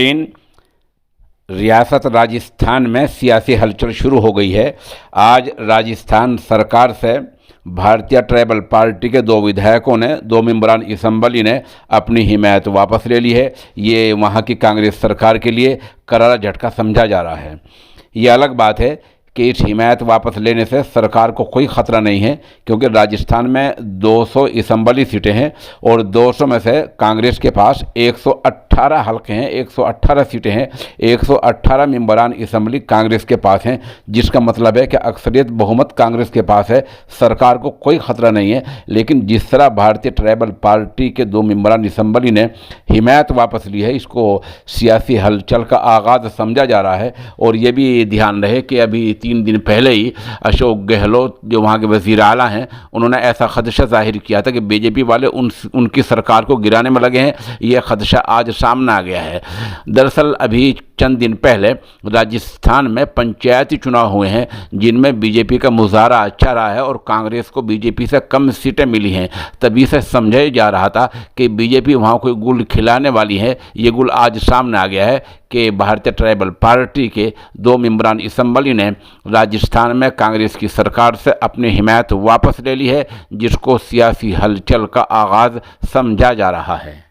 तीन रियासत राजस्थान में सियासी हलचल शुरू हो गई है। आज राजस्थान सरकार से भारतीय ट्राइबल पार्टी के 2 विधायकों ने, 2 मेंबरान असम्बली ने अपनी हिमायत वापस ले ली है। ये वहाँ की कांग्रेस सरकार के लिए करारा झटका समझा जा रहा है। ये अलग बात है कि इस हिमायत वापस लेने से सरकार को कोई ख़तरा नहीं है, क्योंकि राजस्थान में 200 असम्बली सीटें हैं और 200 में से कांग्रेस के पास 118 हल्के हैं, 118 सीटें हैं, 118 मेंबरान असम्बली कांग्रेस के पास हैं, जिसका मतलब है कि अक्सरियत बहुमत कांग्रेस के पास है। सरकार को कोई ख़तरा नहीं है। लेकिन जिस तरह भारतीय ट्राइबल पार्टी के 2 मेंबरान असम्बली ने हिमायत वापस ली है, इसको सियासी हलचल का आगाज़ समझा जा रहा है। और ये भी ध्यान रहे कि अभी 3 दिन पहले ही अशोक गहलोत जो वहाँ के वज़ीर आला हैं, उन्होंने ऐसा खदशा जाहिर किया था कि बीजेपी वाले उनकी सरकार को गिराने में लगे हैं। ये खदशा आज सामने आ गया है। दरअसल अभी चंद दिन पहले राजस्थान में पंचायती चुनाव हुए हैं, जिनमें बीजेपी का मुजाहरा अच्छा रहा है और कांग्रेस को बीजेपी से कम सीटें मिली हैं। तभी से समझा जा रहा था कि बीजेपी वहाँ कोई गुल खिलाने वाली है। ये गुल आज सामने आ गया है कि भारतीय ट्राइबल पार्टी के 2 मेंबरान असम्बली ने राजस्थान में कांग्रेस की सरकार से अपनी हिमायत वापस ले ली है, जिसको सियासी हलचल का आगाज़ समझा जा रहा है।